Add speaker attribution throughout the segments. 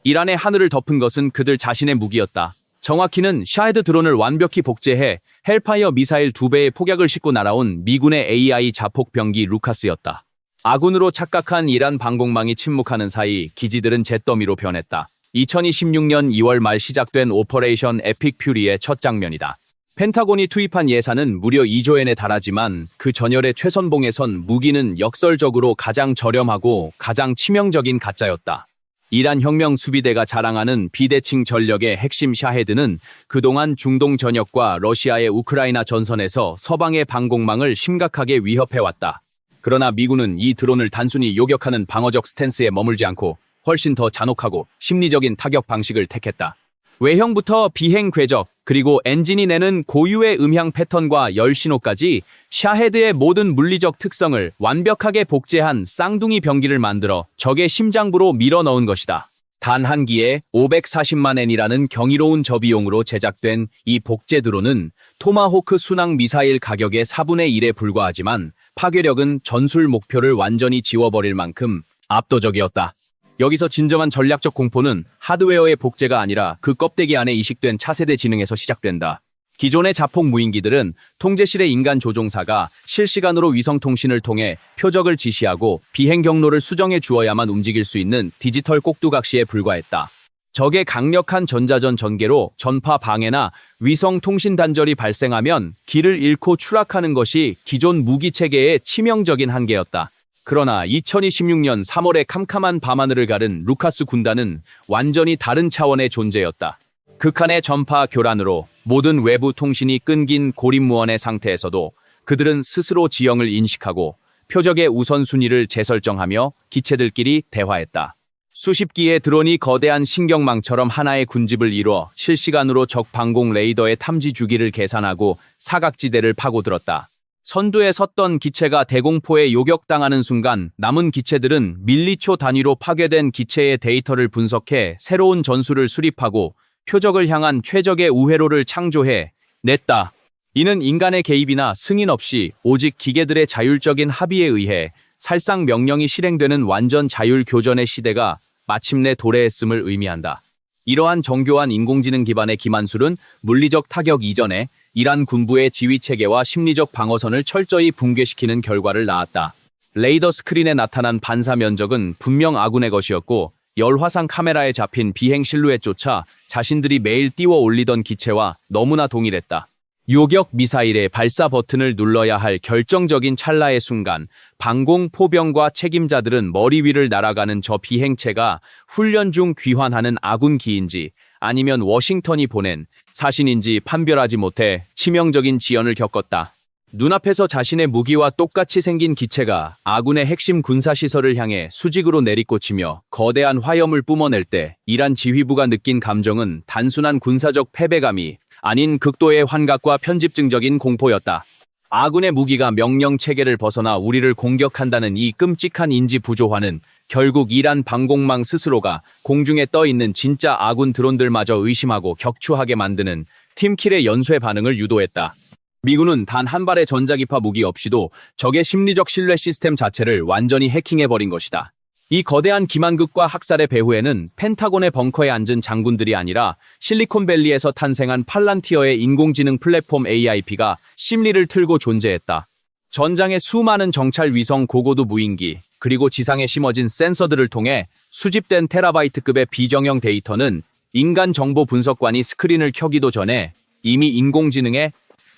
Speaker 1: 이란의 하늘을 덮은 것은 그들 자신의 무기였다. 정확히는 샤헤드 드론을 완벽히 복제해 헬파이어 미사일 2배의 폭약을 싣고 날아온 미군의 AI 자폭 병기 루카스였다. 아군으로 착각한 이란 방공망이 침묵하는 사이 기지들은 잿더미로 변했다. 2026년 2월 말 시작된 오퍼레이션 에픽 퓨리의 첫 장면이다. 펜타곤이 투입한 예산은 무려 2조 엔에 달하지만 그 전열의 최선봉에 선 무기는 역설적으로 가장 저렴하고 가장 치명적인 가짜였다. 이란 혁명 수비대가 자랑하는 비대칭 전력의 핵심 샤헤드는 그동안 중동 전역과 러시아의 우크라이나 전선에서 서방의 방공망을 심각하게 위협해왔다. 그러나 미군은 이 드론을 단순히 요격하는 방어적 스탠스에 머물지 않고 훨씬 더 잔혹하고 심리적인 타격 방식을 택했다. 외형부터 비행 궤적, 그리고 엔진이 내는 고유의 음향 패턴과 열 신호까지 샤헤드의 모든 물리적 특성을 완벽하게 복제한 쌍둥이 병기를 만들어 적의 심장부로 밀어넣은 것이다. 단 한 기에 540만 엔이라는 경이로운 저비용으로 제작된 이 복제 드론은 토마호크 순항 미사일 가격의 4분의 1에 불과하지만 파괴력은 전술 목표를 완전히 지워버릴 만큼 압도적이었다. 여기서 진정한 전략적 공포는 하드웨어의 복제가 아니라 그 껍데기 안에 이식된 차세대 지능에서 시작된다. 기존의 자폭 무인기들은 통제실의 인간 조종사가 실시간으로 위성통신을 통해 표적을 지시하고 비행 경로를 수정해 주어야만 움직일 수 있는 디지털 꼭두각시에 불과했다. 적의 강력한 전자전 전개로 전파 방해나 위성 통신 단절이 발생하면 길을 잃고 추락하는 것이 기존 무기 체계의 치명적인 한계였다. 그러나 2026년 3월의 캄캄한 밤하늘을 가른 루카스 군단은 완전히 다른 차원의 존재였다. 극한의 전파 교란으로 모든 외부 통신이 끊긴 고립무원의 상태에서도 그들은 스스로 지형을 인식하고 표적의 우선순위를 재설정하며 기체들끼리 대화했다. 수십 기의 드론이 거대한 신경망처럼 하나의 군집을 이루어 실시간으로 적 방공 레이더의 탐지 주기를 계산하고 사각지대를 파고들었다. 선두에 섰던 기체가 대공포에 요격당하는 순간 남은 기체들은 밀리초 단위로 파괴된 기체의 데이터를 분석해 새로운 전술을 수립하고 표적을 향한 최적의 우회로를 창조해 냈다. 이는 인간의 개입이나 승인 없이 오직 기계들의 자율적인 합의에 의해 살상 명령이 실행되는 완전 자율 교전의 시대가 마침내 도래했음을 의미한다. 이러한 정교한 인공지능 기반의 기만술은 물리적 타격 이전에 이란 군부의 지휘체계와 심리적 방어선을 철저히 붕괴시키는 결과를 낳았다. 레이더 스크린에 나타난 반사 면적은 분명 아군의 것이었고 열화상 카메라에 잡힌 비행 실루엣조차 자신들이 매일 띄워 올리던 기체와 너무나 동일했다. 요격 미사일의 발사 버튼을 눌러야 할 결정적인 찰나의 순간 방공 포병과 책임자들은 머리 위를 날아가는 저 비행체가 훈련 중 귀환하는 아군 기인지 아니면 워싱턴이 보낸 사신인지 판별하지 못해 치명적인 지연을 겪었다. 눈앞에서 자신의 무기와 똑같이 생긴 기체가 아군의 핵심 군사시설을 향해 수직으로 내리꽂히며 거대한 화염을 뿜어낼 때 이란 지휘부가 느낀 감정은 단순한 군사적 패배감이 아닌 극도의 환각과 편집증적인 공포였다. 아군의 무기가 명령 체계를 벗어나 우리를 공격한다는 이 끔찍한 인지 부조화는 결국 이란 방공망 스스로가 공중에 떠있는 진짜 아군 드론들마저 의심하고 격추하게 만드는 팀킬의 연쇄 반응을 유도했다. 미군은 단 한 발의 전자기파 무기 없이도 적의 심리적 신뢰 시스템 자체를 완전히 해킹해버린 것이다. 이 거대한 기만극과 학살의 배후에는 펜타곤의 벙커에 앉은 장군들이 아니라 실리콘밸리에서 탄생한 팔란티어의 인공지능 플랫폼 AIP가 심리를 틀고 존재했다. 전장의 수많은 정찰 위성 고고도 무인기, 그리고 지상에 심어진 센서들을 통해 수집된 테라바이트급의 비정형 데이터는 인간 정보 분석관이 스크린을 켜기도 전에 이미 인공지능에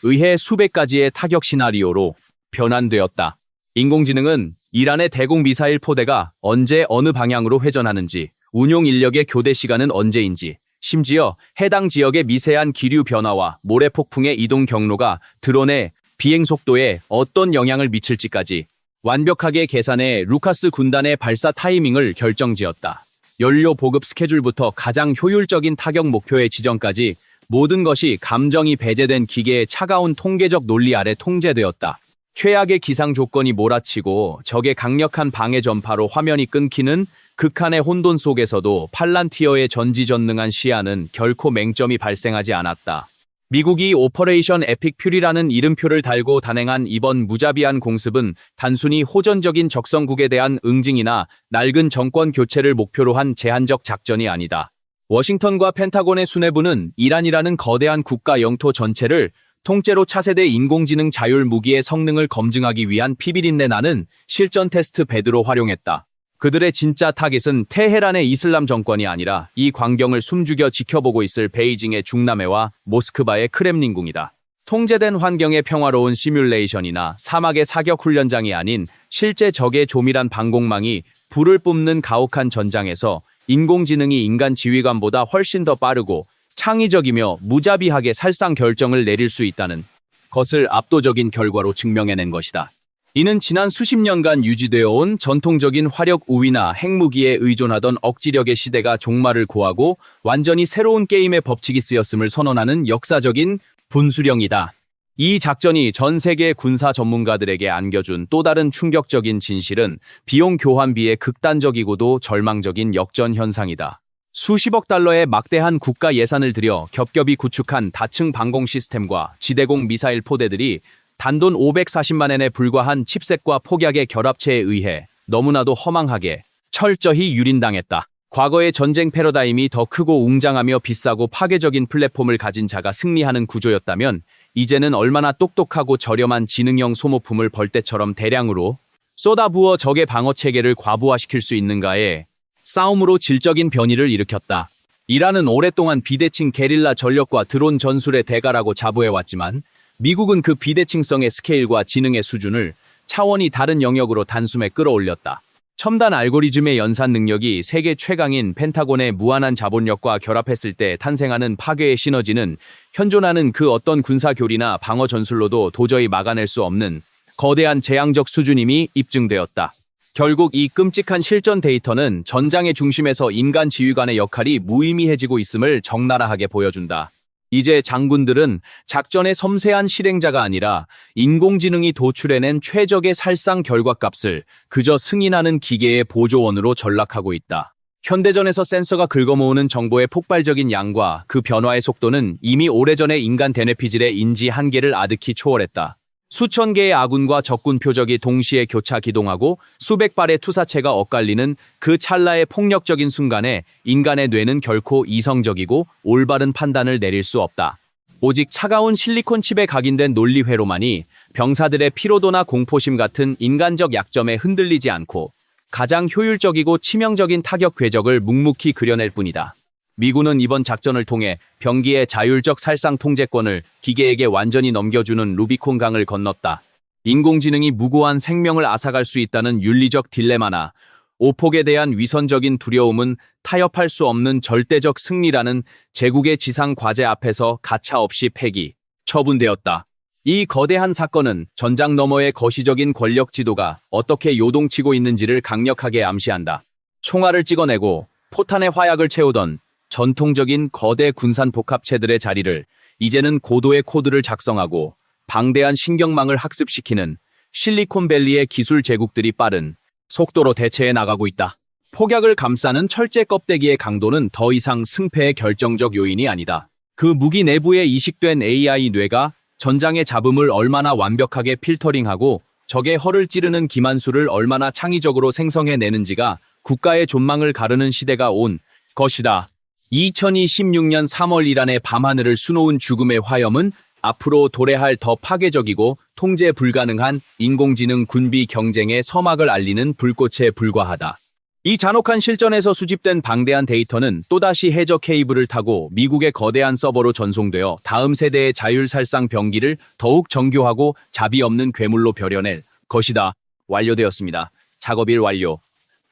Speaker 1: 의해 수백 가지의 타격 시나리오로 변환되었다. 인공지능은 이란의 대공 미사일 포대가 언제 어느 방향으로 회전하는지, 운용 인력의 교대 시간은 언제인지, 심지어 해당 지역의 미세한 기류 변화와 모래 폭풍의 이동 경로가 드론의 비행 속도에 어떤 영향을 미칠지까지 완벽하게 계산해 루카스 군단의 발사 타이밍을 결정지었다. 연료 보급 스케줄부터 가장 효율적인 타격 목표의 지정까지 모든 것이 감정이 배제된 기계의 차가운 통계적 논리 아래 통제되었다. 최악의 기상 조건이 몰아치고 적의 강력한 방해 전파로 화면이 끊기는 극한의 혼돈 속에서도 팔란티어의 전지전능한 시야는 결코 맹점이 발생하지 않았다. 미국이 오퍼레이션 에픽 퓨리라는 이름표를 달고 단행한 이번 무자비한 공습은 단순히 호전적인 적성국에 대한 응징이나 낡은 정권 교체를 목표로 한 제한적 작전이 아니다. 워싱턴과 펜타곤의 수뇌부는 이란이라는 거대한 국가 영토 전체를 통째로 차세대 인공지능 자율 무기의 성능을 검증하기 위한 피비린내 나는 실전 테스트 베드로 활용했다. 그들의 진짜 타깃은 테헤란의 이슬람 정권이 아니라 이 광경을 숨죽여 지켜보고 있을 베이징의 중남해와 모스크바의 크렘린궁이다. 통제된 환경의 평화로운 시뮬레이션이나 사막의 사격 훈련장이 아닌 실제 적의 조밀한 방공망이 불을 뿜는 가혹한 전장에서 인공지능이 인간 지휘관보다 훨씬 더 빠르고 창의적이며 무자비하게 살상 결정을 내릴 수 있다는 것을 압도적인 결과로 증명해낸 것이다. 이는 지난 수십 년간 유지되어 온 전통적인 화력 우위나 핵무기에 의존하던 억지력의 시대가 종말을 고하고 완전히 새로운 게임의 법칙이 쓰였음을 선언하는 역사적인 분수령이다. 이 작전이 전 세계 군사 전문가들에게 안겨준 또 다른 충격적인 진실은 비용 교환비의 극단적이고도 절망적인 역전 현상이다. 수십억 달러의 막대한 국가 예산을 들여 겹겹이 구축한 다층 방공 시스템과 지대공 미사일 포대들이 단돈 540만 엔에 불과한 칩셋과 폭약의 결합체에 의해 너무나도 허망하게 철저히 유린당했다. 과거의 전쟁 패러다임이 더 크고 웅장하며 비싸고 파괴적인 플랫폼을 가진 자가 승리하는 구조였다면 이제는 얼마나 똑똑하고 저렴한 지능형 소모품을 벌떼처럼 대량으로 쏟아부어 적의 방어체계를 과부하시킬 수 있는가에 싸움으로 질적인 변이를 일으켰다. 이란은 오랫동안 비대칭 게릴라 전력과 드론 전술의 대가라고 자부해왔지만 미국은 그 비대칭성의 스케일과 지능의 수준을 차원이 다른 영역으로 단숨에 끌어올렸다. 첨단 알고리즘의 연산 능력이 세계 최강인 펜타곤의 무한한 자본력과 결합했을 때 탄생하는 파괴의 시너지는 현존하는 그 어떤 군사 교리나 방어 전술로도 도저히 막아낼 수 없는 거대한 재앙적 수준임이 입증되었다. 결국 이 끔찍한 실전 데이터는 전장의 중심에서 인간 지휘관의 역할이 무의미해지고 있음을 적나라하게 보여준다. 이제 장군들은 작전의 섬세한 실행자가 아니라 인공지능이 도출해낸 최적의 살상 결과값을 그저 승인하는 기계의 보조원으로 전락하고 있다. 현대전에서 센서가 긁어모으는 정보의 폭발적인 양과 그 변화의 속도는 이미 오래전에 인간 대뇌피질의 인지 한계를 아득히 초월했다. 수천 개의 아군과 적군 표적이 동시에 교차 기동하고 수백 발의 투사체가 엇갈리는 그 찰나의 폭력적인 순간에 인간의 뇌는 결코 이성적이고 올바른 판단을 내릴 수 없다. 오직 차가운 실리콘 칩에 각인된 논리회로만이 병사들의 피로도나 공포심 같은 인간적 약점에 흔들리지 않고 가장 효율적이고 치명적인 타격 궤적을 묵묵히 그려낼 뿐이다. 미군은 이번 작전을 통해 병기의 자율적 살상 통제권을 기계에게 완전히 넘겨주는 루비콘 강을 건넜다. 인공지능이 무고한 생명을 앗아갈 수 있다는 윤리적 딜레마나 오폭에 대한 위선적인 두려움은 타협할 수 없는 절대적 승리라는 제국의 지상 과제 앞에서 가차없이 폐기, 처분되었다. 이 거대한 사건은 전장 너머의 거시적인 권력 지도가 어떻게 요동치고 있는지를 강력하게 암시한다. 총알을 찍어내고 포탄에 화약을 채우던 전통적인 거대 군산 복합체들의 자리를 이제는 고도의 코드를 작성하고 방대한 신경망을 학습시키는 실리콘밸리의 기술 제국들이 빠른 속도로 대체해 나가고 있다. 폭약을 감싸는 철제 껍데기의 강도는 더 이상 승패의 결정적 요인이 아니다. 그 무기 내부에 이식된 AI 뇌가 전장의 잡음을 얼마나 완벽하게 필터링하고 적의 허를 찌르는 기만수를 얼마나 창의적으로 생성해내는지가 국가의 존망을 가르는 시대가 온 것이다. 2026년 3월 이란의 밤하늘을 수놓은 죽음의 화염은 앞으로 도래할 더 파괴적이고 통제 불가능한 인공지능 군비 경쟁의 서막을 알리는 불꽃에 불과하다. 이 잔혹한 실전에서 수집된 방대한 데이터는 또다시 해저 케이블을 타고 미국의 거대한 서버로 전송되어 다음 세대의 자율살상 병기를 더욱 정교하고 자비 없는 괴물로 벼려낼 것이다. 완료되었습니다. 작업일 완료.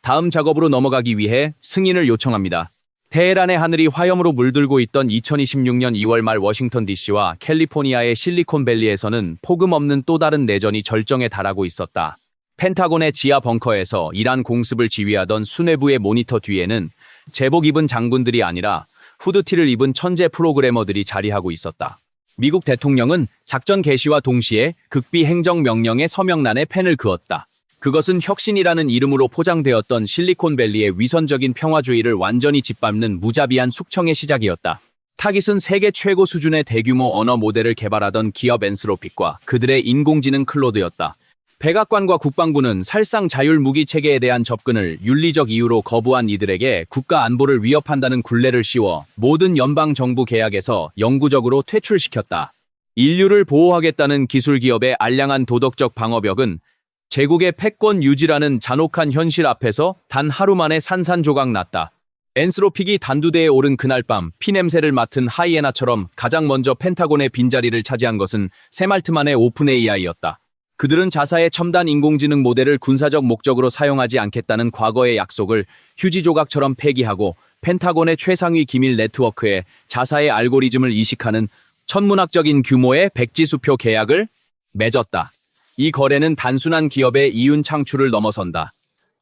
Speaker 1: 다음 작업으로 넘어가기 위해 승인을 요청합니다. 테헤란의 하늘이 화염으로 물들고 있던 2026년 2월 말 워싱턴 DC와 캘리포니아의 실리콘밸리에서는 폭음 없는 또 다른 내전이 절정에 달하고 있었다. 펜타곤의 지하 벙커에서 이란 공습을 지휘하던 수뇌부의 모니터 뒤에는 제복 입은 장군들이 아니라 후드티를 입은 천재 프로그래머들이 자리하고 있었다. 미국 대통령은 작전 개시와 동시에 극비 행정명령의 서명란에 펜을 그었다. 그것은 혁신이라는 이름으로 포장되었던 실리콘밸리의 위선적인 평화주의를 완전히 짓밟는 무자비한 숙청의 시작이었다. 타깃은 세계 최고 수준의 대규모 언어 모델을 개발하던 기업 엔스로픽과 그들의 인공지능 클로드였다. 백악관과 국방부는 살상 자율 무기 체계에 대한 접근을 윤리적 이유로 거부한 이들에게 국가 안보를 위협한다는 굴레를 씌워 모든 연방 정부 계약에서 영구적으로 퇴출시켰다. 인류를 보호하겠다는 기술 기업의 알량한 도덕적 방어벽은 제국의 패권 유지라는 잔혹한 현실 앞에서 단 하루 만에 산산조각 났다. 엔스로픽이 단두대에 오른 그날 밤 피냄새를 맡은 하이에나처럼 가장 먼저 펜타곤의 빈자리를 차지한 것은 세말트만의 오픈 AI였다. 그들은 자사의 첨단 인공지능 모델을 군사적 목적으로 사용하지 않겠다는 과거의 약속을 휴지 조각처럼 폐기하고 펜타곤의 최상위 기밀 네트워크에 자사의 알고리즘을 이식하는 천문학적인 규모의 백지수표 계약을 맺었다. 이 거래는 단순한 기업의 이윤 창출을 넘어선다.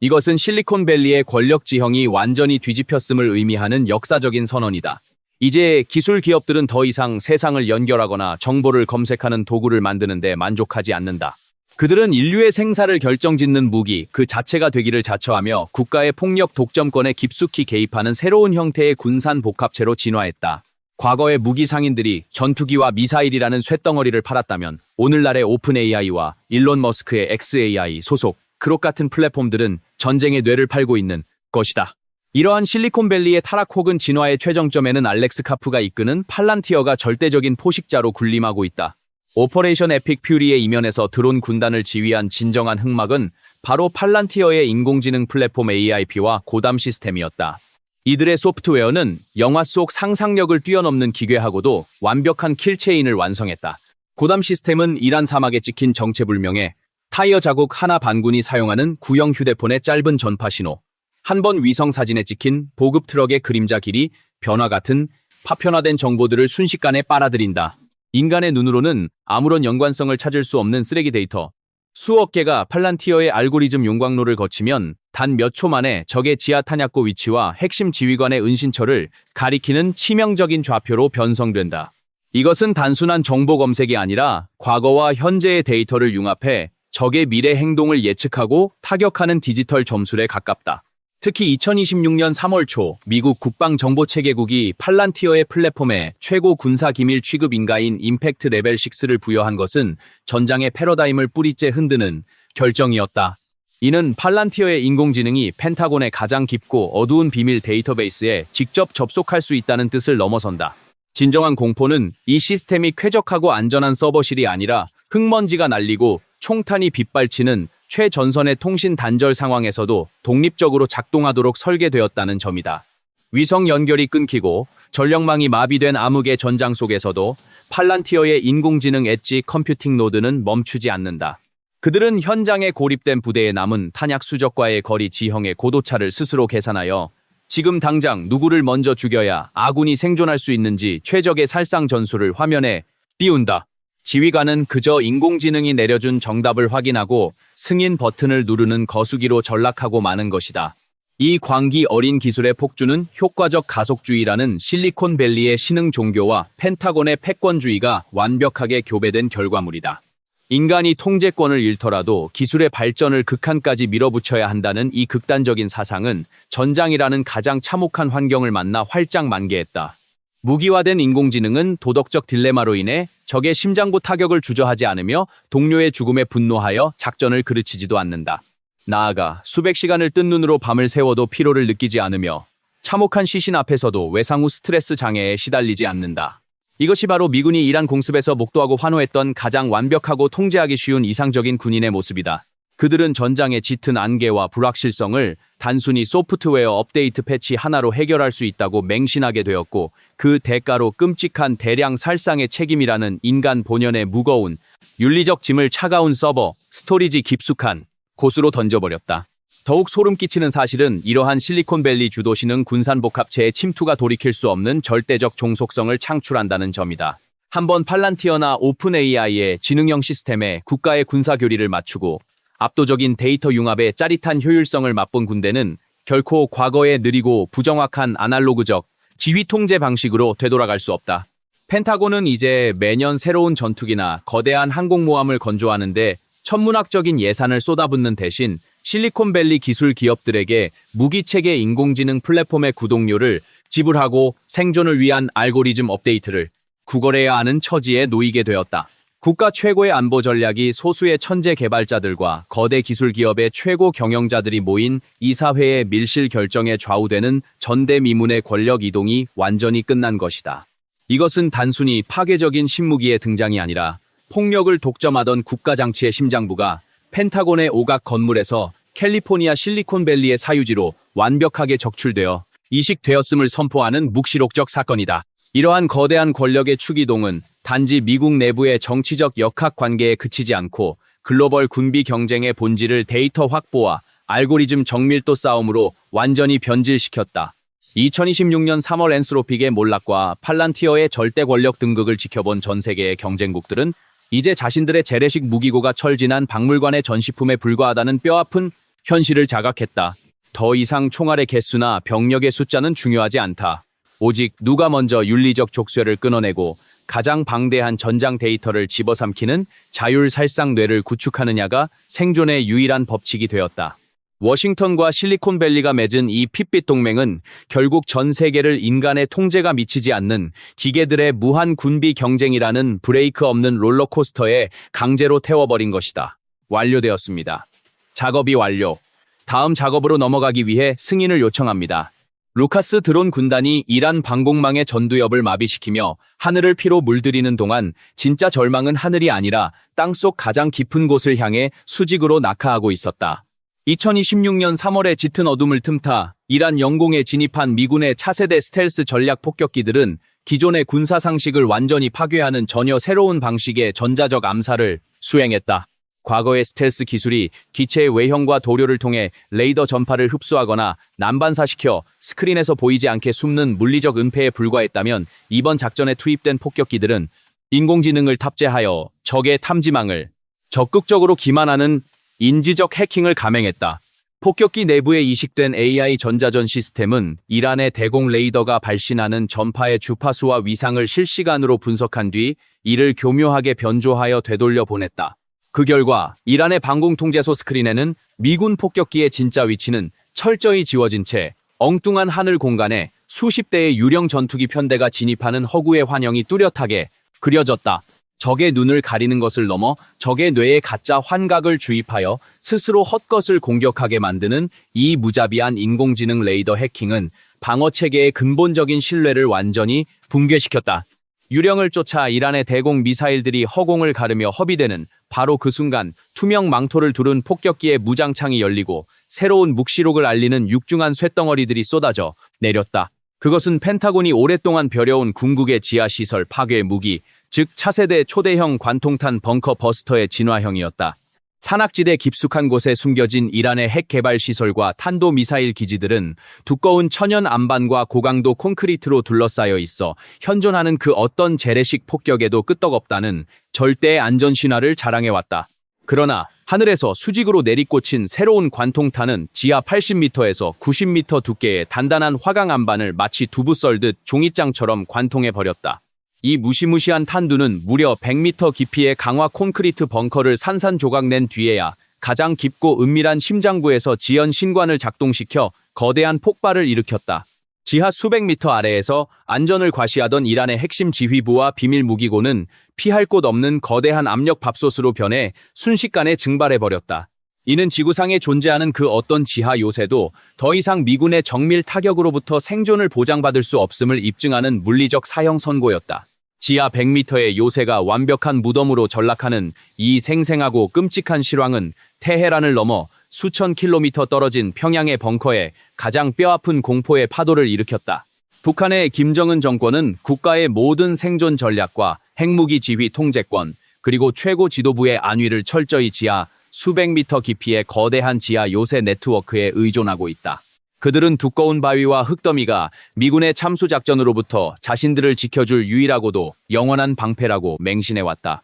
Speaker 1: 이것은 실리콘밸리의 권력 지형이 완전히 뒤집혔음을 의미하는 역사적인 선언이다. 이제 기술 기업들은 더 이상 세상을 연결하거나 정보를 검색하는 도구를 만드는 데 만족하지 않는다. 그들은 인류의 생사를 결정짓는 무기 그 자체가 되기를 자처하며 국가의 폭력 독점권에 깊숙이 개입하는 새로운 형태의 군산 복합체로 진화했다. 과거의 무기 상인들이 전투기와 미사일이라는 쇳덩어리를 팔았다면 오늘날의 오픈 AI와 일론 머스크의 XAI 소속 그록 같은 플랫폼들은 전쟁의 뇌를 팔고 있는 것이다. 이러한 실리콘밸리의 타락 혹은 진화의 최정점에는 알렉스 카프가 이끄는 팔란티어가 절대적인 포식자로 군림하고 있다. 오퍼레이션 에픽 퓨리의 이면에서 드론 군단을 지휘한 진정한 흑막은 바로 팔란티어의 인공지능 플랫폼 AIP와 고담 시스템이었다. 이들의 소프트웨어는 영화 속 상상력을 뛰어넘는 기괴하고도 완벽한 킬체인을 완성했다. 고담 시스템은 이란 사막에 찍힌 정체불명의 타이어 자국 하나 반군이 사용하는 구형 휴대폰의 짧은 전파 신호, 한 번 위성 사진에 찍힌 보급 트럭의 그림자 길이, 변화 같은 파편화된 정보들을 순식간에 빨아들인다. 인간의 눈으로는 아무런 연관성을 찾을 수 없는 쓰레기 데이터. 수억 개가 팔란티어의 알고리즘 용광로를 거치면 단 몇 초 만에 적의 지하 탄약고 위치와 핵심 지휘관의 은신처를 가리키는 치명적인 좌표로 변성된다. 이것은 단순한 정보 검색이 아니라 과거와 현재의 데이터를 융합해 적의 미래 행동을 예측하고 타격하는 디지털 점술에 가깝다. 특히 2026년 3월 초 미국 국방정보체계국이 팔란티어의 플랫폼에 최고 군사기밀 취급 인가인 임팩트 레벨 6를 부여한 것은 전장의 패러다임을 뿌리째 흔드는 결정이었다. 이는 팔란티어의 인공지능이 펜타곤의 가장 깊고 어두운 비밀 데이터베이스에 직접 접속할 수 있다는 뜻을 넘어선다. 진정한 공포는 이 시스템이 쾌적하고 안전한 서버실이 아니라 흙먼지가 날리고 총탄이 빗발치는 최전선의 통신 단절 상황에서도 독립적으로 작동하도록 설계되었다는 점이다. 위성 연결이 끊기고 전력망이 마비된 암흑의 전장 속에서도 팔란티어의 인공지능 엣지 컴퓨팅 노드는 멈추지 않는다. 그들은 현장에 고립된 부대에 남은 탄약 수적과의 거리 지형의 고도차를 스스로 계산하여 지금 당장 누구를 먼저 죽여야 아군이 생존할 수 있는지 최적의 살상 전술을 화면에 띄운다. 지휘관은 그저 인공지능이 내려준 정답을 확인하고 승인 버튼을 누르는 거수기로 전락하고 마는 것이다. 이 광기 어린 기술의 폭주는 효과적 가속주의라는 실리콘밸리의 신흥 종교와 펜타곤의 패권주의가 완벽하게 교배된 결과물이다. 인간이 통제권을 잃더라도 기술의 발전을 극한까지 밀어붙여야 한다는 이 극단적인 사상은 전장이라는 가장 참혹한 환경을 만나 활짝 만개했다. 무기화된 인공지능은 도덕적 딜레마로 인해 적의 심장부 타격을 주저하지 않으며 동료의 죽음에 분노하여 작전을 그르치지도 않는다. 나아가 수백 시간을 뜬 눈으로 밤을 새워도 피로를 느끼지 않으며 참혹한 시신 앞에서도 외상 후 스트레스 장애에 시달리지 않는다. 이것이 바로 미군이 이란 공습에서 목도하고 환호했던 가장 완벽하고 통제하기 쉬운 이상적인 군인의 모습이다. 그들은 전장의 짙은 안개와 불확실성을 단순히 소프트웨어 업데이트 패치 하나로 해결할 수 있다고 맹신하게 되었고 그 대가로 끔찍한 대량 살상의 책임이라는 인간 본연의 무거운 윤리적 짐을 차가운 서버, 스토리지 깊숙한 곳으로 던져버렸다. 더욱 소름 끼치는 사실은 이러한 실리콘밸리 주도시는 군산복합체의 침투가 돌이킬 수 없는 절대적 종속성을 창출한다는 점이다. 한번 팔란티어나 오픈 AI의 지능형 시스템에 국가의 군사 교리를 맞추고 압도적인 데이터 융합의 짜릿한 효율성을 맛본 군대는 결코 과거의 느리고 부정확한 아날로그적 지휘 통제 방식으로 되돌아갈 수 없다. 펜타곤은 이제 매년 새로운 전투기나 거대한 항공모함을 건조하는데 천문학적인 예산을 쏟아붓는 대신 실리콘밸리 기술 기업들에게 무기체계 인공지능 플랫폼의 구독료를 지불하고 생존을 위한 알고리즘 업데이트를 구걸해야 하는 처지에 놓이게 되었다. 국가 최고의 안보 전략이 소수의 천재 개발자들과 거대 기술 기업의 최고 경영자들이 모인 이사회의 밀실 결정에 좌우되는 전대미문의 권력 이동이 완전히 끝난 것이다. 이것은 단순히 파괴적인 신무기의 등장이 아니라 폭력을 독점하던 국가장치의 심장부가 펜타곤의 오각 건물에서 캘리포니아 실리콘밸리의 사유지로 완벽하게 적출되어 이식되었음을 선포하는 묵시록적 사건이다. 이러한 거대한 권력의 축이동은 단지 미국 내부의 정치적 역학관계에 그치지 않고 글로벌 군비 경쟁의 본질을 데이터 확보와 알고리즘 정밀도 싸움으로 완전히 변질시켰다. 2026년 3월 엔스로픽의 몰락과 팔란티어의 절대 권력 등극을 지켜본 전 세계의 경쟁국들은 이제 자신들의 재래식 무기고가 철진한 박물관의 전시품에 불과하다는 뼈아픈 현실을 자각했다. 더 이상 총알의 개수나 병력의 숫자는 중요하지 않다. 오직 누가 먼저 윤리적 족쇄를 끊어내고 가장 방대한 전장 데이터를 집어삼키는 자율살상뇌를 구축하느냐가 생존의 유일한 법칙이 되었다. 워싱턴과 실리콘밸리가 맺은 이 핏빛 동맹은 결국 전 세계를 인간의 통제가 미치지 않는 기계들의 무한 군비 경쟁이라는 브레이크 없는 롤러코스터에 강제로 태워버린 것이다. 완료되었습니다. 작업이 완료. 다음 작업으로 넘어가기 위해 승인을 요청합니다. 루카스 드론 군단이 이란 방공망의 전두엽을 마비시키며 하늘을 피로 물들이는 동안 진짜 절망은 하늘이 아니라 땅속 가장 깊은 곳을 향해 수직으로 낙하하고 있었다. 2026년 3월에 짙은 어둠을 틈타 이란 영공에 진입한 미군의 차세대 스텔스 전략 폭격기들은 기존의 군사 상식을 완전히 파괴하는 전혀 새로운 방식의 전자적 암살을 수행했다. 과거의 스텔스 기술이 기체의 외형과 도료를 통해 레이더 전파를 흡수하거나 난반사시켜 스크린에서 보이지 않게 숨는 물리적 은폐에 불과했다면 이번 작전에 투입된 폭격기들은 인공지능을 탑재하여 적의 탐지망을 적극적으로 기만하는 인지적 해킹을 감행했다. 폭격기 내부에 이식된 AI 전자전 시스템은 이란의 대공 레이더가 발신하는 전파의 주파수와 위상을 실시간으로 분석한 뒤 이를 교묘하게 변조하여 되돌려 보냈다. 그 결과 이란의 방공통제소 스크린에는 미군 폭격기의 진짜 위치는 철저히 지워진 채 엉뚱한 하늘 공간에 수십 대의 유령 전투기 편대가 진입하는 허구의 환영이 뚜렷하게 그려졌다. 적의 눈을 가리는 것을 넘어 적의 뇌에 가짜 환각을 주입하여 스스로 헛것을 공격하게 만드는 이 무자비한 인공지능 레이더 해킹은 방어체계의 근본적인 신뢰를 완전히 붕괴시켰다. 유령을 쫓아 이란의 대공 미사일들이 허공을 가르며 허비되는 바로 그 순간 투명 망토를 두른 폭격기의 무장창이 열리고 새로운 묵시록을 알리는 육중한 쇳덩어리들이 쏟아져 내렸다. 그것은 펜타곤이 오랫동안 벼려온 궁극의 지하시설 파괴 무기, 즉 차세대 초대형 관통탄 벙커 버스터의 진화형이었다. 산악지대 깊숙한 곳에 숨겨진 이란의 핵 개발 시설과 탄도미사일 기지들은 두꺼운 천연 안반과 고강도 콘크리트로 둘러싸여 있어 현존하는 그 어떤 재래식 폭격에도 끄떡없다는 절대의 안전 신화를 자랑해왔다. 그러나 하늘에서 수직으로 내리꽂힌 새로운 관통탄은 지하 80m에서 90m 두께의 단단한 화강 안반을 마치 두부 썰듯 종이장처럼 관통해버렸다. 이 무시무시한 탄두는 무려 100m 깊이의 강화 콘크리트 벙커를 산산조각낸 뒤에야 가장 깊고 은밀한 심장부에서 지연 신관을 작동시켜 거대한 폭발을 일으켰다. 지하 수백 미터 아래에서 안전을 과시하던 이란의 핵심 지휘부와 비밀 무기고는 피할 곳 없는 거대한 압력 밥솥으로 변해 순식간에 증발해버렸다. 이는 지구상에 존재하는 그 어떤 지하 요새도 더 이상 미군의 정밀 타격으로부터 생존을 보장받을 수 없음을 입증하는 물리적 사형 선고였다. 지하 100m의 요새가 완벽한 무덤으로 전락하는 이 생생하고 끔찍한 실황은 테헤란을 넘어 수천 킬로미터 떨어진 평양의 벙커에 가장 뼈아픈 공포의 파도를 일으켰다. 북한의 김정은 정권은 국가의 모든 생존 전략과 핵무기 지휘 통제권, 그리고 최고 지도부의 안위를 철저히 지하 수백 미터 깊이의 거대한 지하 요새 네트워크에 의존하고 있다. 그들은 두꺼운 바위와 흙더미가 미군의 참수작전으로부터 자신들을 지켜줄 유일하고도 영원한 방패라고 맹신해왔다.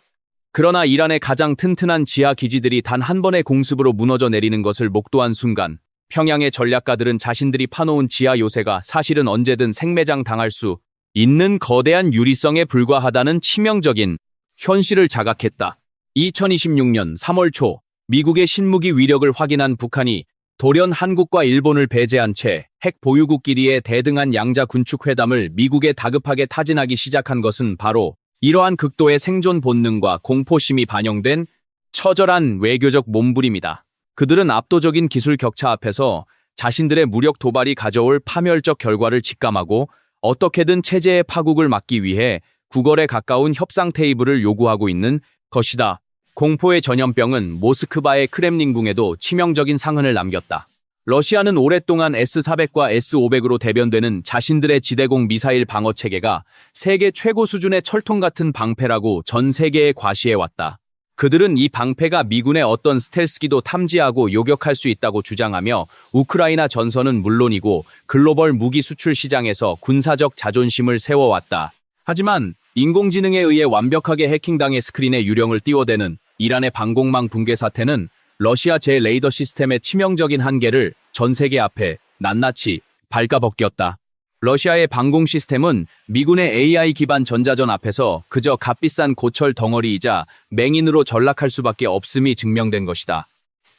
Speaker 1: 그러나 이란의 가장 튼튼한 지하 기지들이 단 한 번의 공습으로 무너져 내리는 것을 목도한 순간 평양의 전략가들은 자신들이 파놓은 지하 요새가 사실은 언제든 생매장 당할 수 있는 거대한 유리성에 불과하다는 치명적인 현실을 자각했다. 2026년 3월 초 미국의 신무기 위력을 확인한 북한이 돌연 한국과 일본을 배제한 채 핵 보유국끼리의 대등한 양자 군축 회담을 미국에 다급하게 타진하기 시작한 것은 바로 이러한 극도의 생존 본능과 공포심이 반영된 처절한 외교적 몸부림이다. 그들은 압도적인 기술 격차 앞에서 자신들의 무력 도발이 가져올 파멸적 결과를 직감하고 어떻게든 체제의 파국을 막기 위해 구걸에 가까운 협상 테이블을 요구하고 있는 것이다. 공포의 전염병은 모스크바의 크렘린궁에도 치명적인 상흔을 남겼다. 러시아는 오랫동안 S-400과 S-500으로 대변되는 자신들의 지대공 미사일 방어 체계가 세계 최고 수준의 철통 같은 방패라고 전 세계에 과시해왔다. 그들은 이 방패가 미군의 어떤 스텔스기도 탐지하고 요격할 수 있다고 주장하며 우크라이나 전선은 물론이고 글로벌 무기 수출 시장에서 군사적 자존심을 세워왔다. 하지만 인공지능에 의해 완벽하게 해킹당해 스크린에 유령을 띄워대는 이란의 방공망 붕괴 사태는 러시아 제 레이더 시스템의 치명적인 한계를 전 세계 앞에 낱낱이 발가벗겼다. 러시아의 방공 시스템은 미군의 AI 기반 전자전 앞에서 그저 값비싼 고철 덩어리이자 맹인으로 전락할 수밖에 없음이 증명된 것이다.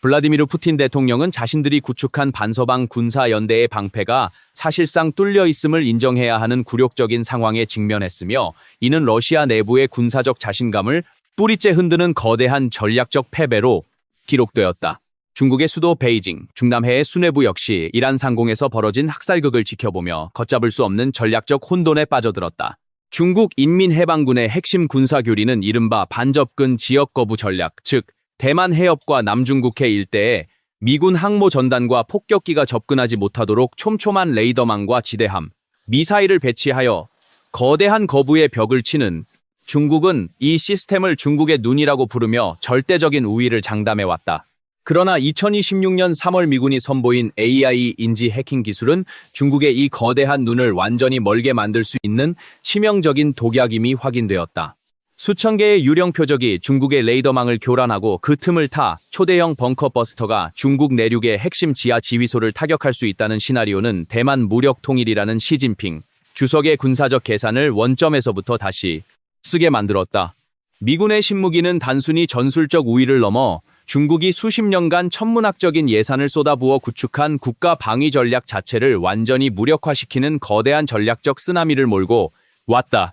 Speaker 1: 블라디미르 푸틴 대통령은 자신들이 구축한 반서방 군사연대의 방패가 사실상 뚫려 있음을 인정해야 하는 굴욕적인 상황에 직면했으며 이는 러시아 내부의 군사적 자신감을 뿌리째 흔드는 거대한 전략적 패배로 기록되었다. 중국의 수도 베이징, 중남해의 수뇌부 역시 이란 상공에서 벌어진 학살극을 지켜보며 걷잡을 수 없는 전략적 혼돈에 빠져들었다. 중국 인민해방군의 핵심 군사교리는 이른바 반접근 지역 거부 전략, 즉 대만 해협과 남중국해 일대에 미군 항모 전단과 폭격기가 접근하지 못하도록 촘촘한 레이더망과 지대함, 미사일을 배치하여 거대한 거부의 벽을 치는 중국은 이 시스템을 중국의 눈이라고 부르며 절대적인 우위를 장담해왔다. 그러나 2026년 3월 미군이 선보인 AI 인지 해킹 기술은 중국의 이 거대한 눈을 완전히 멀게 만들 수 있는 치명적인 독약임이 확인되었다. 수천 개의 유령 표적이 중국의 레이더망을 교란하고 그 틈을 타 초대형 벙커 버스터가 중국 내륙의 핵심 지하 지휘소를 타격할 수 있다는 시나리오는 대만 무력 통일이라는 시진핑 주석의 군사적 계산을 원점에서부터 다시 쓰게 만들었다. 미군의 신무기는 단순히 전술적 우위를 넘어 중국이 수십 년간 천문학적인 예산을 쏟아부어 구축한 국가 방위 전략 자체를 완전히 무력화시키는 거대한 전략적 쓰나미를 몰고 왔다.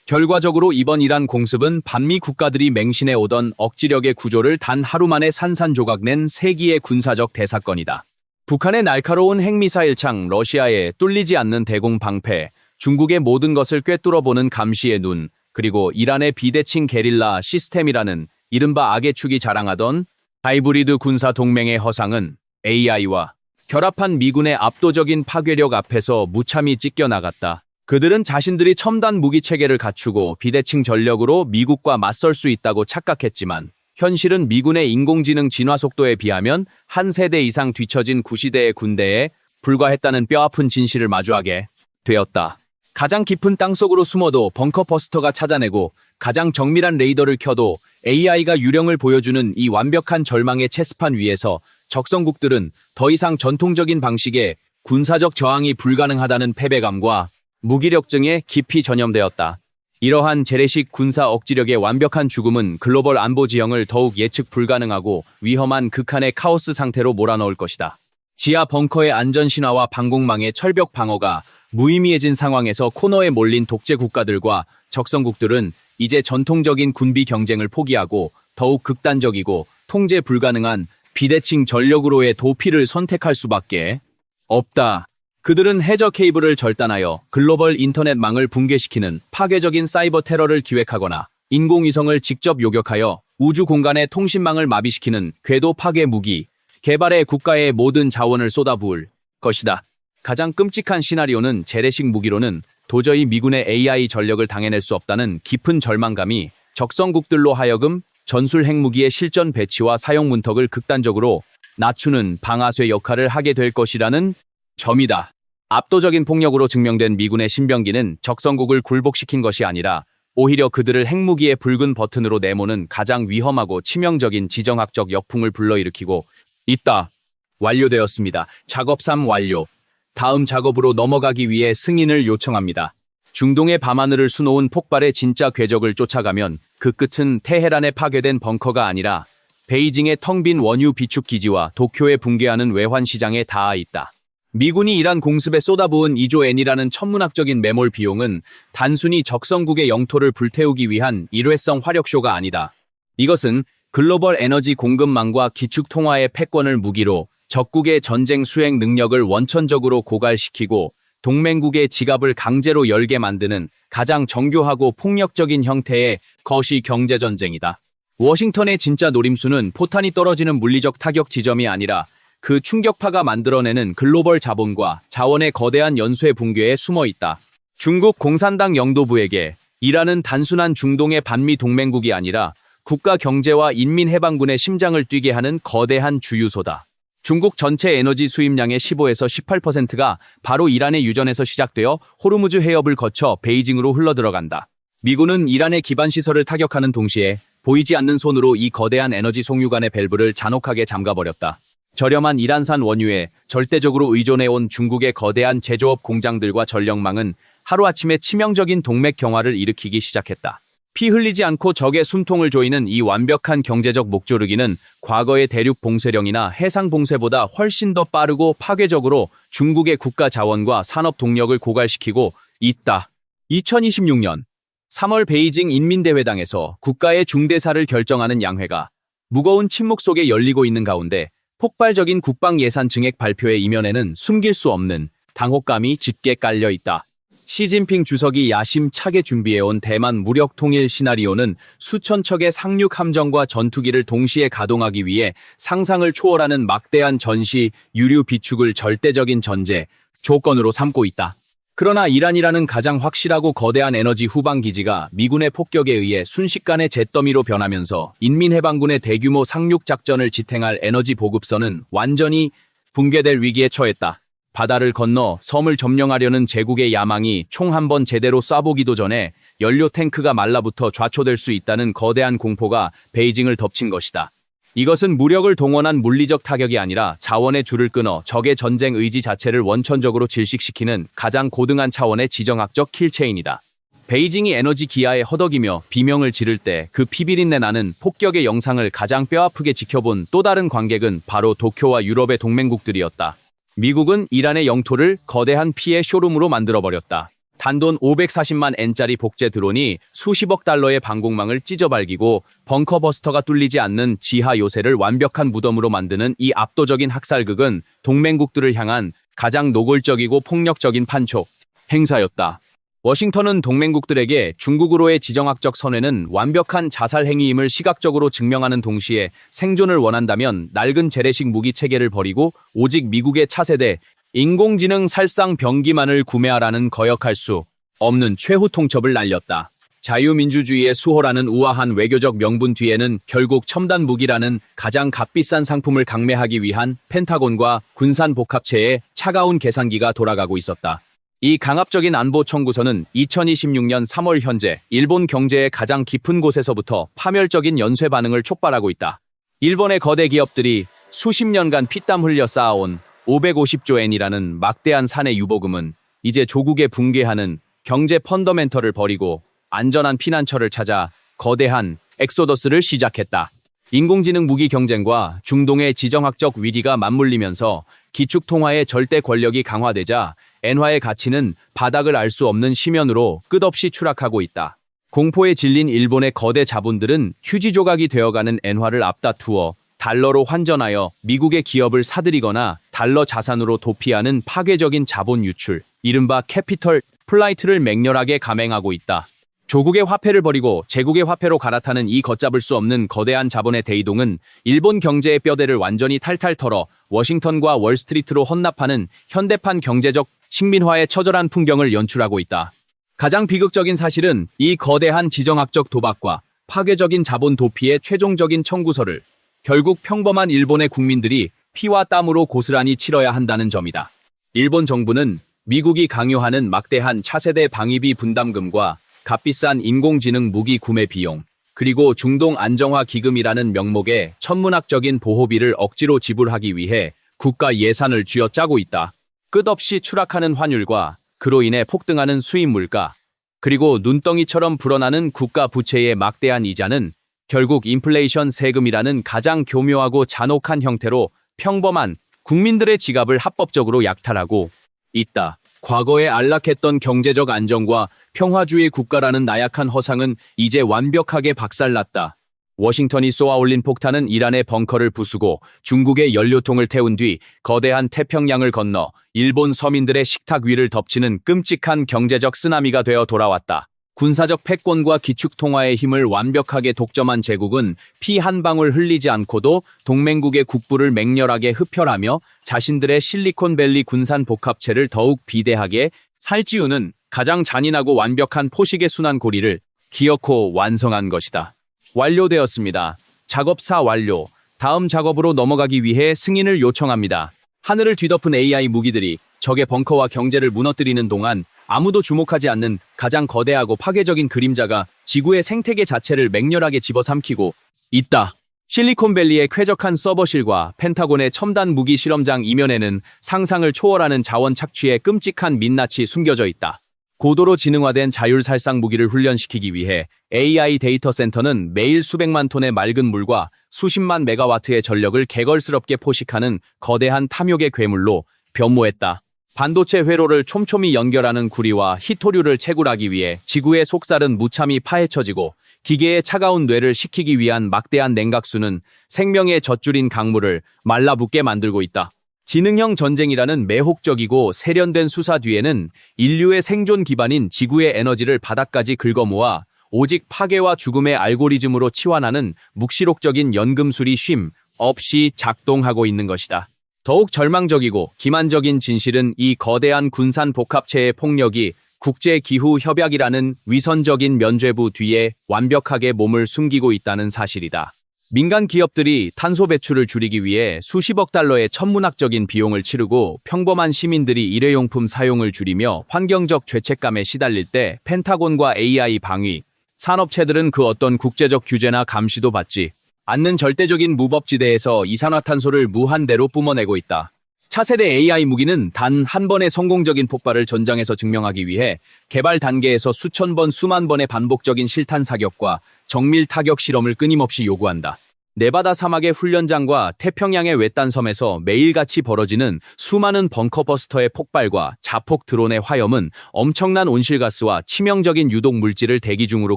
Speaker 1: 결과적으로 이번 이란 공습은 반미 국가들이 맹신해 오던 억지력의 구조를 단 하루 만에 산산조각낸 세기의 군사적 대사건이다. 북한의 날카로운 핵미사일창, 러시아의 뚫리지 않는 대공 방패, 중국의 모든 것을 꿰뚫어보는 감시의 눈, 그리고 이란의 비대칭 게릴라 시스템이라는 이른바 악의 축이 자랑하던 하이브리드 군사 동맹의 허상은 AI와 결합한 미군의 압도적인 파괴력 앞에서 무참히 찢겨나갔다. 그들은 자신들이 첨단 무기 체계를 갖추고 비대칭 전력으로 미국과 맞설 수 있다고 착각했지만 현실은 미군의 인공지능 진화 속도에 비하면 한 세대 이상 뒤처진 구시대의 군대에 불과했다는 뼈아픈 진실을 마주하게 되었다. 가장 깊은 땅속으로 숨어도 벙커 버스터가 찾아내고 가장 정밀한 레이더를 켜도 AI가 유령을 보여주는 이 완벽한 절망의 체스판 위에서 적성국들은 더 이상 전통적인 방식의 군사적 저항이 불가능하다는 패배감과 무기력증에 깊이 전염되었다. 이러한 재래식 군사 억지력의 완벽한 죽음은 글로벌 안보 지형을 더욱 예측 불가능하고 위험한 극한의 카오스 상태로 몰아넣을 것이다. 지하 벙커의 안전 신화와 방공망의 철벽 방어가 무의미해진 상황에서 코너에 몰린 독재 국가들과 적성국들은 이제 전통적인 군비 경쟁을 포기하고 더욱 극단적이고 통제 불가능한 비대칭 전력으로의 도피를 선택할 수밖에 없다. 그들은 해저 케이블을 절단하여 글로벌 인터넷망을 붕괴시키는 파괴적인 사이버 테러를 기획하거나 인공위성을 직접 요격하여 우주 공간의 통신망을 마비시키는 궤도 파괴 무기 개발에 국가의 모든 자원을 쏟아부을 것이다. 가장 끔찍한 시나리오는 재래식 무기로는 도저히 미군의 AI 전력을 당해낼 수 없다는 깊은 절망감이 적성국들로 하여금 전술 핵무기의 실전 배치와 사용 문턱을 극단적으로 낮추는 방아쇠 역할을 하게 될 것이라는 점이다. 압도적인 폭력으로 증명된 미군의 신병기는 적성국을 굴복시킨 것이 아니라 오히려 그들을 핵무기의 붉은 버튼으로 내모는 가장 위험하고 치명적인 지정학적 역풍을 불러일으키고 있다. 완료되었습니다. 작업 3 완료. 다음 작업으로 넘어가기 위해 승인을 요청합니다. 중동의 밤하늘을 수놓은 폭발의 진짜 궤적을 쫓아가면 그 끝은 테헤란에 파괴된 벙커가 아니라 베이징의 텅 빈 원유 비축 기지와 도쿄에 붕괴하는 외환 시장에 닿아 있다. 미군이 이란 공습에 쏟아부은 2조 엔이라는 천문학적인 매몰 비용은 단순히 적성국의 영토를 불태우기 위한 일회성 화력쇼가 아니다. 이것은 글로벌 에너지 공급망과 기축 통화의 패권을 무기로 적국의 전쟁 수행 능력을 원천적으로 고갈시키고 동맹국의 지갑을 강제로 열게 만드는 가장 정교하고 폭력적인 형태의 거시 경제전쟁이다. 워싱턴의 진짜 노림수는 포탄이 떨어지는 물리적 타격 지점이 아니라 그 충격파가 만들어내는 글로벌 자본과 자원의 거대한 연쇄 붕괴에 숨어 있다. 중국 공산당 영도부에게 이란은 단순한 중동의 반미 동맹국이 아니라 국가 경제와 인민해방군의 심장을 뛰게 하는 거대한 주유소다. 중국 전체 에너지 수입량의 15에서 18%가 바로 이란의 유전에서 시작되어 호르무즈 해협을 거쳐 베이징으로 흘러들어간다. 미군은 이란의 기반 시설을 타격하는 동시에 보이지 않는 손으로 이 거대한 에너지 송유관의 밸브를 잔혹하게 잠가버렸다. 저렴한 이란산 원유에 절대적으로 의존해온 중국의 거대한 제조업 공장들과 전력망은 하루아침에 치명적인 동맥 경화를 일으키기 시작했다. 피 흘리지 않고 적의 숨통을 조이는 이 완벽한 경제적 목조르기는 과거의 대륙 봉쇄령이나 해상 봉쇄보다 훨씬 더 빠르고 파괴적으로 중국의 국가 자원과 산업 동력을 고갈시키고 있다. 2026년 3월 베이징 인민대회당에서 국가의 중대사를 결정하는 양회가 무거운 침묵 속에 열리고 있는 가운데 폭발적인 국방 예산 증액 발표의 이면에는 숨길 수 없는 당혹감이 짙게 깔려 있다. 시진핑 주석이 야심차게 준비해온 대만 무력 통일 시나리오는 수천 척의 상륙 함정과 전투기를 동시에 가동하기 위해 상상을 초월하는 막대한 전시, 유류 비축을 절대적인 전제, 조건으로 삼고 있다. 그러나 이란이라는 가장 확실하고 거대한 에너지 후방 기지가 미군의 폭격에 의해 순식간에 잿더미로 변하면서 인민해방군의 대규모 상륙 작전을 지탱할 에너지 보급선은 완전히 붕괴될 위기에 처했다. 바다를 건너 섬을 점령하려는 제국의 야망이 총 한 번 제대로 쏴보기도 전에 연료 탱크가 말라붙어 좌초될 수 있다는 거대한 공포가 베이징을 덮친 것이다. 이것은 무력을 동원한 물리적 타격이 아니라 자원의 줄을 끊어 적의 전쟁 의지 자체를 원천적으로 질식시키는 가장 고등한 차원의 지정학적 킬체인이다. 베이징이 에너지 기아에 허덕이며 비명을 지를 때 그 피비린내 나는 폭격의 영상을 가장 뼈아프게 지켜본 또 다른 관객은 바로 도쿄와 유럽의 동맹국들이었다. 미국은 이란의 영토를 거대한 피해 쇼룸으로 만들어버렸다. 단돈 540만 엔짜리 복제 드론이 수십억 달러의 방공망을 찢어발기고 벙커버스터가 뚫리지 않는 지하 요새를 완벽한 무덤으로 만드는 이 압도적인 학살극은 동맹국들을 향한 가장 노골적이고 폭력적인 판촉 행사였다. 워싱턴은 동맹국들에게 중국으로의 지정학적 선회는 완벽한 자살 행위임을 시각적으로 증명하는 동시에 생존을 원한다면 낡은 재래식 무기 체계를 버리고 오직 미국의 차세대 인공지능 살상 병기만을 구매하라는 거역할 수 없는 최후 통첩을 날렸다. 자유민주주의의 수호라는 우아한 외교적 명분 뒤에는 결국 첨단 무기라는 가장 값비싼 상품을 강매하기 위한 펜타곤과 군산 복합체의 차가운 계산기가 돌아가고 있었다. 이 강압적인 안보 청구서는 2026년 3월 현재 일본 경제의 가장 깊은 곳에서부터 파멸적인 연쇄 반응을 촉발하고 있다. 일본의 거대 기업들이 수십 년간 피땀 흘려 쌓아온 550조 엔이라는 막대한 산의 유보금은 이제 조국에 붕괴하는 경제 펀더멘털을 버리고 안전한 피난처를 찾아 거대한 엑소더스를 시작했다. 인공지능 무기 경쟁과 중동의 지정학적 위기가 맞물리면서 기축 통화의 절대 권력이 강화되자 엔화의 가치는 바닥을 알 수 없는 심연으로 끝없이 추락하고 있다. 공포에 질린 일본의 거대 자본들은 휴지 조각이 되어가는 엔화를 앞다투어 달러로 환전하여 미국의 기업을 사들이거나 달러 자산으로 도피하는 파괴적인 자본 유출, 이른바 캐피털 플라이트를 맹렬하게 감행하고 있다. 조국의 화폐를 버리고 제국의 화폐로 갈아타는 이 걷잡을 수 없는 거대한 자본의 대이동은 일본 경제의 뼈대를 완전히 탈탈 털어 워싱턴과 월스트리트로 헌납하는 현대판 경제적 식민화의 처절한 풍경을 연출하고 있다. 가장 비극적인 사실은 이 거대한 지정학적 도박과 파괴적인 자본 도피의 최종적인 청구서를 결국 평범한 일본의 국민들이 피와 땀으로 고스란히 치러야 한다는 점이다. 일본 정부는 미국이 강요하는 막대한 차세대 방위비 분담금과 값비싼 인공지능 무기 구매 비용, 그리고 중동 안정화 기금이라는 명목의 천문학적인 보호비를 억지로 지불하기 위해 국가 예산을 쥐어짜고 있다. 끝없이 추락하는 환율과 그로 인해 폭등하는 수입 물가, 그리고 눈덩이처럼 불어나는 국가 부채의 막대한 이자는 결국 인플레이션 세금이라는 가장 교묘하고 잔혹한 형태로 평범한 국민들의 지갑을 합법적으로 약탈하고 있다. 과거에 안락했던 경제적 안정과 평화주의 국가라는 나약한 허상은 이제 완벽하게 박살났다. 워싱턴이 쏘아올린 폭탄은 이란의 벙커를 부수고 중국의 연료통을 태운 뒤 거대한 태평양을 건너 일본 서민들의 식탁 위를 덮치는 끔찍한 경제적 쓰나미가 되어 돌아왔다. 군사적 패권과 기축통화의 힘을 완벽하게 독점한 제국은 피 한 방울 흘리지 않고도 동맹국의 국부를 맹렬하게 흡혈하며 자신들의 실리콘밸리 군산 복합체를 더욱 비대하게 살찌우는 가장 잔인하고 완벽한 포식의 순환고리를 기어코 완성한 것이다. 완료되었습니다. 작업사 완료. 다음 작업으로 넘어가기 위해 승인을 요청합니다. 하늘을 뒤덮은 AI 무기들이 적의 벙커와 경제를 무너뜨리는 동안 아무도 주목하지 않는 가장 거대하고 파괴적인 그림자가 지구의 생태계 자체를 맹렬하게 집어삼키고 있다. 실리콘밸리의 쾌적한 서버실과 펜타곤의 첨단 무기 실험장 이면에는 상상을 초월하는 자원 착취의 끔찍한 민낯이 숨겨져 있다. 고도로 지능화된 자율살상 무기를 훈련시키기 위해 AI 데이터 센터는 매일 수백만 톤의 맑은 물과 수십만 메가와트의 전력을 개걸스럽게 포식하는 거대한 탐욕의 괴물로 변모했다. 반도체 회로를 촘촘히 연결하는 구리와 희토류를 채굴하기 위해 지구의 속살은 무참히 파헤쳐지고 기계의 차가운 뇌를 식히기 위한 막대한 냉각수는 생명의 젖줄인 강물을 말라붙게 만들고 있다. 지능형 전쟁이라는 매혹적이고 세련된 수사 뒤에는 인류의 생존 기반인 지구의 에너지를 바닥까지 긁어모아 오직 파괴와 죽음의 알고리즘으로 치환하는 묵시록적인 연금술이 쉼 없이 작동하고 있는 것이다. 더욱 절망적이고 기만적인 진실은 이 거대한 군산 복합체의 폭력이 국제기후협약이라는 위선적인 면죄부 뒤에 완벽하게 몸을 숨기고 있다는 사실이다. 민간 기업들이 탄소 배출을 줄이기 위해 수십억 달러의 천문학적인 비용을 치르고 평범한 시민들이 일회용품 사용을 줄이며 환경적 죄책감에 시달릴 때 펜타곤과 AI 방위, 산업체들은 그 어떤 국제적 규제나 감시도 받지 않는 절대적인 무법지대에서 이산화탄소를 무한대로 뿜어내고 있다. 차세대 AI 무기는 단 한 번의 성공적인 폭발을 전장에서 증명하기 위해 개발 단계에서 수천 번, 수만 번의 반복적인 실탄 사격과 정밀 타격 실험을 끊임없이 요구한다. 네바다 사막의 훈련장과 태평양의 외딴 섬에서 매일같이 벌어지는 수많은 벙커버스터의 폭발과 자폭 드론의 화염은 엄청난 온실가스와 치명적인 유독 물질을 대기 중으로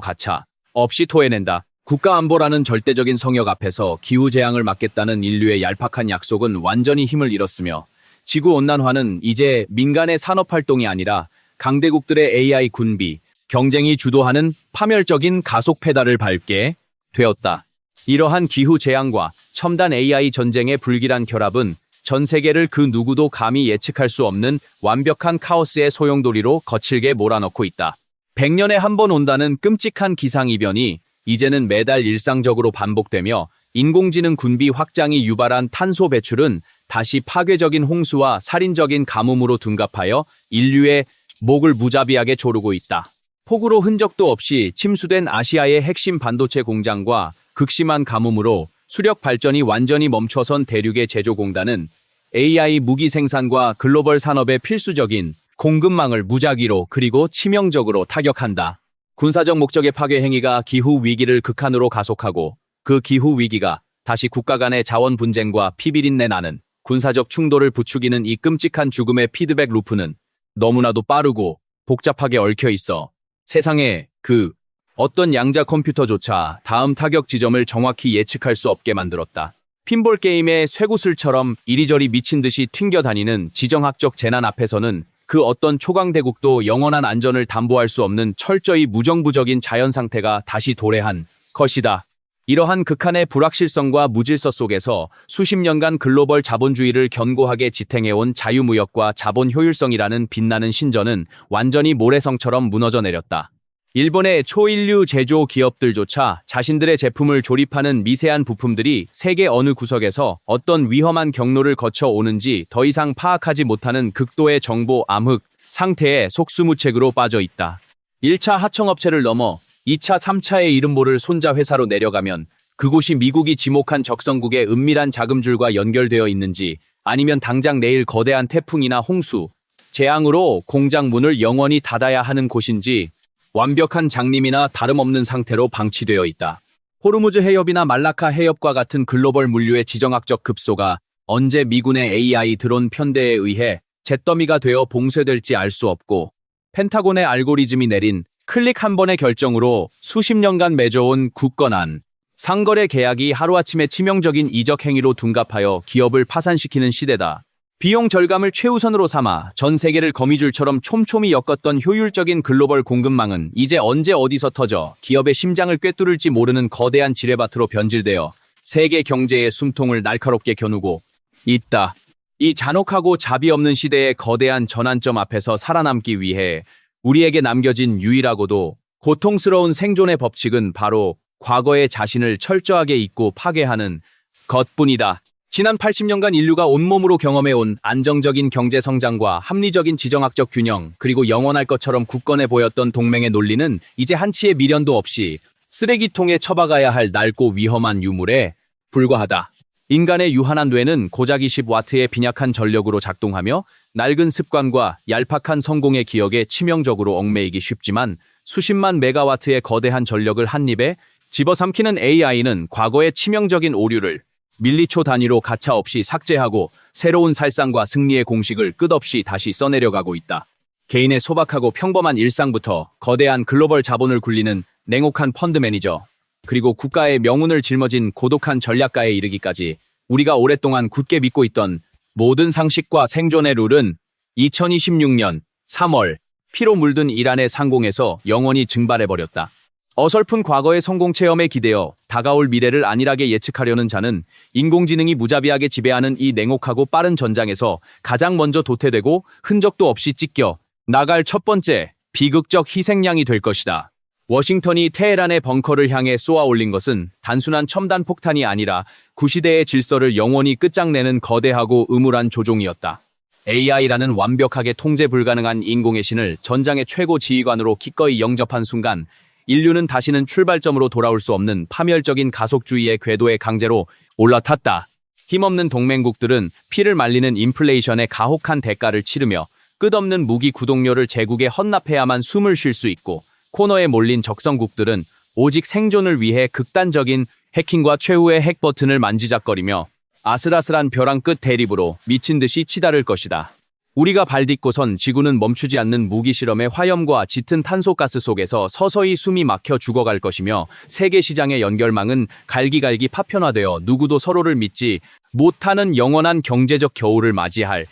Speaker 1: 가차 없이 토해낸다. 국가안보라는 절대적인 성역 앞에서 기후재앙을 막겠다는 인류의 얄팍한 약속은 완전히 힘을 잃었으며 지구온난화는 이제 민간의 산업활동이 아니라 강대국들의 AI 군비, 경쟁이 주도하는 파멸적인 가속 페달을 밟게 되었다. 이러한 기후재앙과 첨단 AI 전쟁의 불길한 결합은 전 세계를 그 누구도 감히 예측할 수 없는 완벽한 카오스의 소용돌이로 거칠게 몰아넣고 있다. 100년에 한 번 온다는 끔찍한 기상이변이 이제는 매달 일상적으로 반복되며 인공지능 군비 확장이 유발한 탄소 배출은 다시 파괴적인 홍수와 살인적인 가뭄으로 둔갑하여 인류의 목을 무자비하게 조르고 있다. 폭우로 흔적도 없이 침수된 아시아의 핵심 반도체 공장과 극심한 가뭄으로 수력 발전이 완전히 멈춰선 대륙의 제조공단은 AI 무기 생산과 글로벌 산업의 필수적인 공급망을 무작위로 그리고 치명적으로 타격한다. 군사적 목적의 파괴 행위가 기후 위기를 극한으로 가속하고 그 기후 위기가 다시 국가 간의 자원 분쟁과 피비린내 나는 군사적 충돌을 부추기는 이 끔찍한 죽음의 피드백 루프는 너무나도 빠르고 복잡하게 얽혀 있어 세상에 그 어떤 양자 컴퓨터조차 다음 타격 지점을 정확히 예측할 수 없게 만들었다. 핀볼 게임의 쇠구슬처럼 이리저리 미친 듯이 튕겨다니는 지정학적 재난 앞에서는 그 어떤 초강대국도 영원한 안전을 담보할 수 없는 철저히 무정부적인 자연 상태가 다시 도래한 것이다. 이러한 극한의 불확실성과 무질서 속에서 수십 년간 글로벌 자본주의를 견고하게 지탱해온 자유무역과 자본 효율성이라는 빛나는 신전은 완전히 모래성처럼 무너져 내렸다. 일본의 초인류 제조 기업들조차 자신들의 제품을 조립하는 미세한 부품들이 세계 어느 구석에서 어떤 위험한 경로를 거쳐 오는지 더 이상 파악하지 못하는 극도의 정보 암흑 상태에 속수무책으로 빠져 있다. 1차 하청업체를 넘어 2차, 3차의 이름 모를 손자 회사로 내려가면 그곳이 미국이 지목한 적성국의 은밀한 자금줄과 연결되어 있는지 아니면 당장 내일 거대한 태풍이나 홍수, 재앙으로 공장 문을 영원히 닫아야 하는 곳인지 완벽한 장님이나 다름없는 상태로 방치되어 있다. 호르무즈 해협이나 말라카 해협과 같은 글로벌 물류의 지정학적 급소가 언제 미군의 AI 드론 편대에 의해 잿더미가 되어 봉쇄될지 알 수 없고, 펜타곤의 알고리즘이 내린 클릭 한 번의 결정으로 수십 년간 맺어온 굳건한 상거래 계약이 하루아침에 치명적인 이적 행위로 둔갑하여 기업을 파산시키는 시대다. 비용 절감을 최우선으로 삼아 전 세계를 거미줄처럼 촘촘히 엮었던 효율적인 글로벌 공급망은 이제 언제 어디서 터져 기업의 심장을 꿰뚫을지 모르는 거대한 지뢰밭으로 변질되어 세계 경제의 숨통을 날카롭게 겨누고 있다. 이 잔혹하고 자비 없는 시대의 거대한 전환점 앞에서 살아남기 위해 우리에게 남겨진 유일하고도 고통스러운 생존의 법칙은 바로 과거의 자신을 철저하게 잊고 파괴하는 것뿐이다. 지난 80년간 인류가 온몸으로 경험해온 안정적인 경제 성장과 합리적인 지정학적 균형, 그리고 영원할 것처럼 굳건해 보였던 동맹의 논리는 이제 한치의 미련도 없이 쓰레기통에 처박아야 할 낡고 위험한 유물에 불과하다. 인간의 유한한 뇌는 고작 20와트의 빈약한 전력으로 작동하며 낡은 습관과 얄팍한 성공의 기억에 치명적으로 얽매이기 쉽지만, 수십만 메가와트의 거대한 전력을 한 입에 집어삼키는 AI는 과거의 치명적인 오류를 밀리초 단위로 가차없이 삭제하고 새로운 살상과 승리의 공식을 끝없이 다시 써내려가고 있다. 개인의 소박하고 평범한 일상부터 거대한 글로벌 자본을 굴리는 냉혹한 펀드 매니저, 그리고 국가의 명운을 짊어진 고독한 전략가에 이르기까지 우리가 오랫동안 굳게 믿고 있던 모든 상식과 생존의 룰은 2026년 3월 피로 물든 이란의 상공에서 영원히 증발해버렸다. 어설픈 과거의 성공 체험에 기대어 다가올 미래를 안일하게 예측하려는 자는 인공지능이 무자비하게 지배하는 이 냉혹하고 빠른 전장에서 가장 먼저 도태되고 흔적도 없이 찢겨 나갈 첫 번째 비극적 희생양이 될 것이다. 워싱턴이 테헤란의 벙커를 향해 쏘아 올린 것은 단순한 첨단 폭탄이 아니라 구시대의 질서를 영원히 끝장내는 거대하고 음울한 조종이었다. AI라는 완벽하게 통제 불가능한 인공의 신을 전장의 최고 지휘관으로 기꺼이 영접한 순간, 인류는 다시는 출발점으로 돌아올 수 없는 파멸적인 가속주의의 궤도에 강제로 올라탔다. 힘없는 동맹국들은 피를 말리는 인플레이션의 가혹한 대가를 치르며 끝없는 무기 구독료를 제국에 헌납해야만 숨을 쉴 수 있고, 코너에 몰린 적성국들은 오직 생존을 위해 극단적인 해킹과 최후의 핵 버튼을 만지작거리며 아슬아슬한 벼랑 끝 대립으로 미친 듯이 치달을 것이다. 우리가 발딛고선 지구는 멈추지 않는 무기 실험의 화염과 짙은 탄소가스 속에서 서서히 숨이 막혀 죽어갈 것이며, 세계 시장의 연결망은 갈기갈기 파편화되어 누구도 서로를 믿지 못하는 영원한 경제적 겨울을 맞이할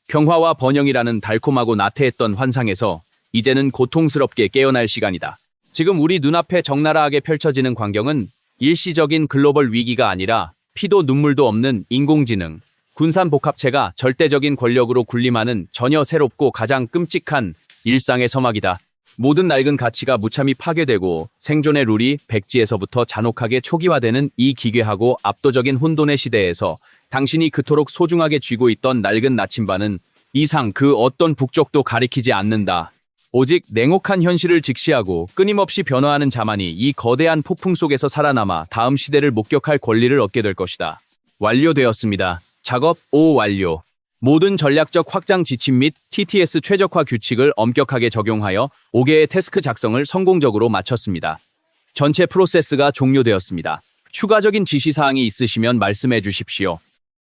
Speaker 1: 경화와 번영이라는 달콤하고 나태했던 환상에서 이제는 고통스럽게 깨어날 시간이다. 지금 우리 눈앞에 적나라하게 펼쳐지는 광경은 일시적인 글로벌 위기가 아니라 피도 눈물도 없는 인공지능, 군산복합체가 절대적인 권력으로 군림하는 전혀 새롭고 가장 끔찍한 일상의 서막이다. 모든 낡은 가치가 무참히 파괴되고 생존의 룰이 백지에서부터 잔혹하게 초기화되는 이 기괴하고 압도적인 혼돈의 시대에서 당신이 그토록 소중하게 쥐고 있던 낡은 나침반은 이상 그 어떤 북적도 가리키지 않는다. 오직 냉혹한 현실을 직시하고 끊임없이 변화하는 자만이 이 거대한 폭풍 속에서 살아남아 다음 시대를 목격할 권리를 얻게 될 것이다. 완료되었습니다. 작업 5 완료. 모든 전략적 확장 지침 및 TTS 최적화 규칙을 엄격하게 적용하여 5개의 태스크 작성을 성공적으로 마쳤습니다. 전체 프로세스가 종료되었습니다. 추가적인 지시사항이 있으시면 말씀해 주십시오.